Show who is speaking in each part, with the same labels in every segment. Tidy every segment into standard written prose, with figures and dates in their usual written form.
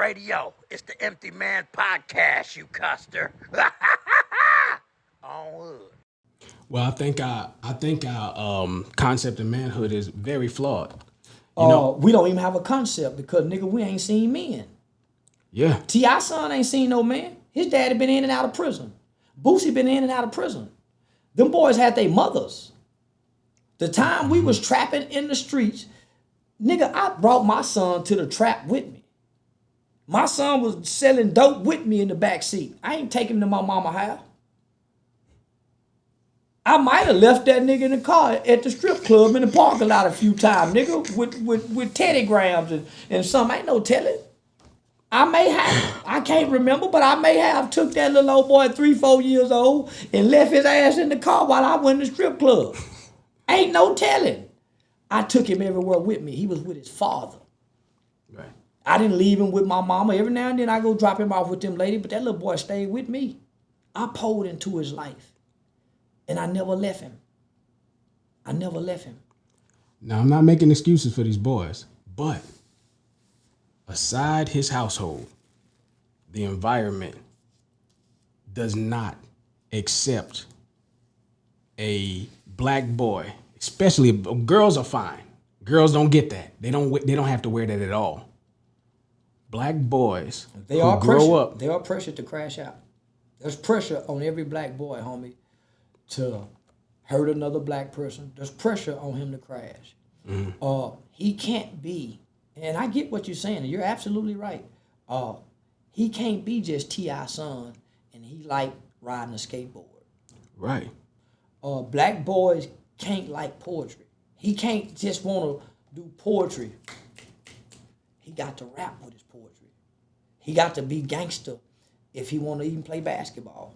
Speaker 1: radio. It's the Empty Man Podcast, you custer. On wood.
Speaker 2: Well, I think our concept of manhood is very flawed. You know,
Speaker 3: We don't even have a concept because nigga, we ain't seen men.
Speaker 2: yeah,
Speaker 3: T.I. son ain't seen no man. His daddy been in and out of prison. Boosie been in and out of prison. Them boys had their mothers. The time we was trapping in the streets, nigga, I brought my son to the trap with me. My son was selling dope with me in the back seat. I ain't taking him to my mama house. I might have left that nigga in the car at the strip club in the parking lot a few times, nigga, with Teddy Grahams and some. Ain't no telling. I may have. I can't remember, but I may have took that little old boy 3-4 years old and left his ass in the car while I went to the strip club. Ain't no telling. I took him everywhere with me. He was with his father.
Speaker 2: right.
Speaker 3: I didn't leave him with my mama. Every now and then I go drop him off with them ladies, but that little boy stayed with me. I poured into his life. And I never left him. I never left him.
Speaker 2: Now I'm not making excuses for these boys, but aside his household, the environment does not accept a black boy, especially girls are fine. Girls don't get that. They don't have to wear that at all. Black boys
Speaker 3: They
Speaker 2: who
Speaker 3: are
Speaker 2: grow
Speaker 3: pressured.
Speaker 2: up.
Speaker 3: They are pressured to crash out. There's pressure on every black boy, homie, to hurt another black person. There's pressure on him to crash. He can't be, and I get what you're saying, and you're absolutely right. He can't be just T.I. son, and he like riding a skateboard.
Speaker 2: Right.
Speaker 3: Black boys can't like poetry. He can't just want to do poetry. He got to rap with his poetry. He got to be gangster if he want to even play basketball.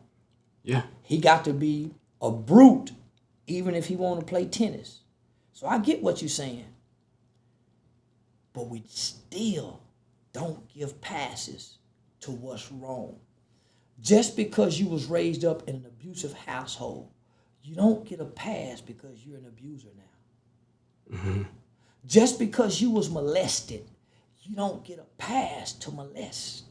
Speaker 2: Yeah.
Speaker 3: He got to be a brute even if he want to play tennis. So I get what you're saying. But we still don't give passes to what's wrong. Just because you was raised up in an abusive household, you don't get a pass because you're an abuser now. Just because you was molested, you don't get a pass to molest.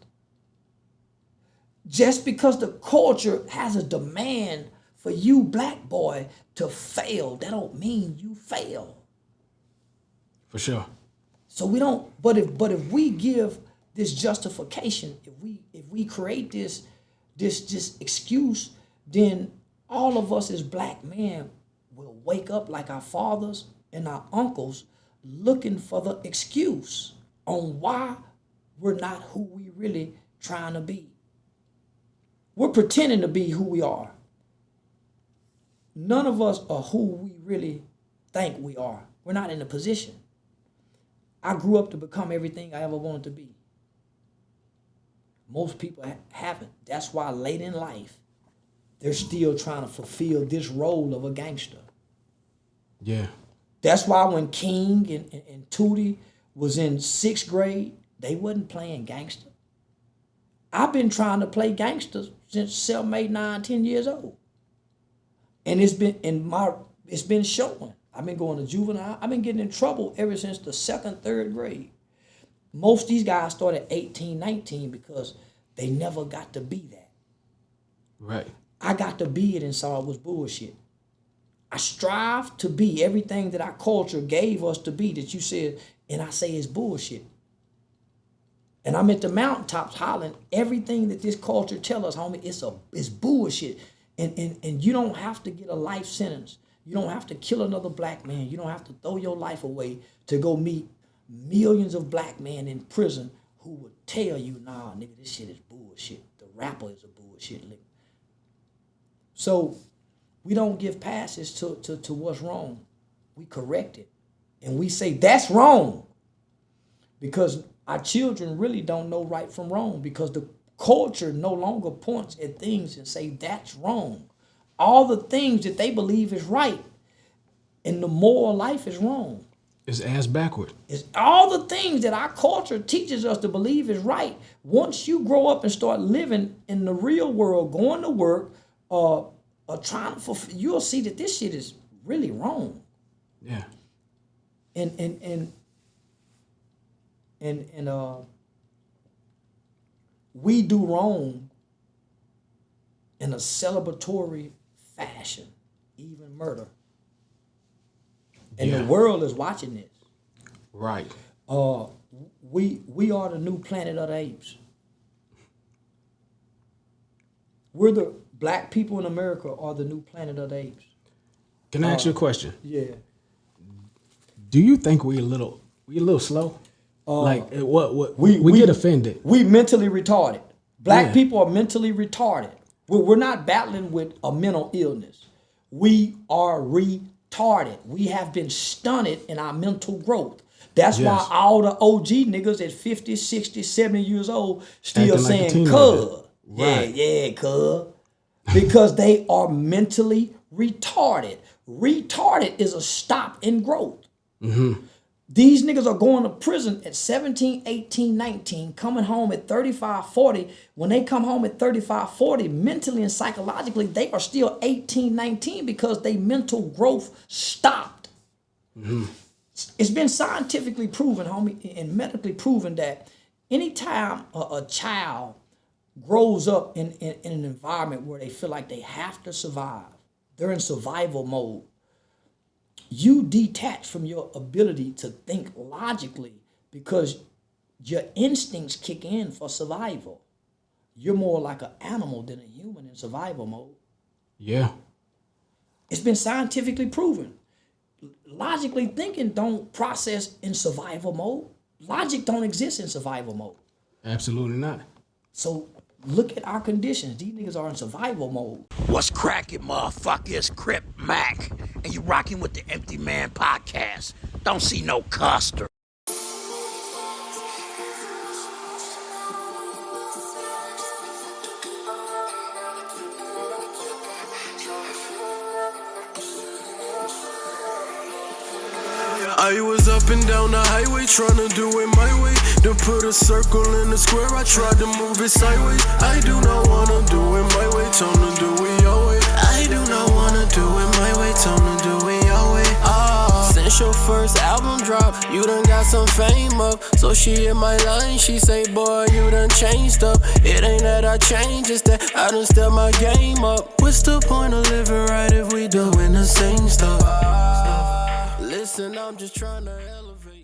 Speaker 3: Just because the culture has a demand for you, black boy, to fail, that don't mean you fail.
Speaker 2: For sure.
Speaker 3: So we don't. But if we give this justification, if we create this excuse, then all of us as black men will wake up like our fathers and our uncles, looking for the excuse on why we're not who we really trying to be. We're pretending to be who we are. None of us are who we really think we are. We're not in a position. I grew up to become everything I ever wanted to be. Most people haven't. That's why late in life, they're still trying to fulfill this role of a gangster.
Speaker 2: Yeah.
Speaker 3: That's why when King and Tootie was in 6th grade, they wasn't playing gangster. I've been trying to play gangsters since 7, 8, 9, 10 years old. And it's been showing. I've been going to juvenile. I've been getting in trouble ever since the 2nd, 3rd grade. Most of these guys started 18, 19 because they never got to be that.
Speaker 2: Right.
Speaker 3: I got to be it and saw it was bullshit. I strive to be everything that our culture gave us to be that you said, and I say it's bullshit. And I'm at the mountaintops hollering everything that this culture tell us, homie, it's bullshit. And you don't have to get a life sentence. You don't have to kill another black man. You don't have to throw your life away to go meet millions of black men in prison who would tell you, nah, nigga, this shit is bullshit. The rapper is a bullshit nigga. So we don't give passes to what's wrong. We correct it. And we say, that's wrong. Because our children really don't know right from wrong because the culture no longer points at things and say, that's wrong. All the things that they believe is right and the moral life is wrong.
Speaker 2: It's ass backward.
Speaker 3: It's all the things that our culture teaches us to believe is right. Once you grow up and start living in the real world, going to work, trying to fulfill, you'll see that this shit is really wrong.
Speaker 2: Yeah.
Speaker 3: And we do wrong in a celebratory fashion, even murder. And the world is watching this.
Speaker 2: Right.
Speaker 3: We are the new Planet of the Apes. We're the black people in America are the new Planet of the Apes.
Speaker 2: Can I ask you a question?
Speaker 3: Yeah.
Speaker 2: Do you think we're a little slow? We get offended.
Speaker 3: We mentally retarded. Black people are mentally retarded. We're not battling with a mental illness. We are retarded. We have been stunted in our mental growth. That's why all the OG niggas at 50, 60, 70 years old still
Speaker 2: acting
Speaker 3: saying
Speaker 2: like
Speaker 3: cuz.
Speaker 2: Right.
Speaker 3: Yeah, cuz. Because they are mentally retarded. Retarded is a stop in growth. These niggas are going to prison at 17, 18, 19, coming home at 35, 40. When they come home at 35, 40, mentally and psychologically, they are still 18, 19 because they mental growth stopped. It's been scientifically proven, homie, and medically proven that anytime a child grows up in an environment where they feel like they have to survive, they're in survival mode, you detach from your ability to think logically because your instincts kick in for survival. You're more like an animal than a human in survival mode.
Speaker 2: Yeah.
Speaker 3: It's been scientifically proven. Logically thinking don't process in survival mode. Logic don't exist in survival mode.
Speaker 2: Absolutely not.
Speaker 3: So look at our conditions. These niggas are in survival mode.
Speaker 1: What's cracking, motherfuckers? Crip Mac. And you rocking with the Empty Man Podcast. Don't see no Custer.
Speaker 4: I was up and down the highway trying to do it my way. To put a circle in the square, I tried to move it sideways. I do not wanna do it my way, time to do it your way. I do not wanna do it my way, time to do it your way. Since your first album drop, you done got some fame up. So she hit my line, she say, boy, you done changed up. It ain't that I changed, it's that I done stepped my game up. What's the point of living right if we doing the same stuff? Listen, I'm just trying to elevate.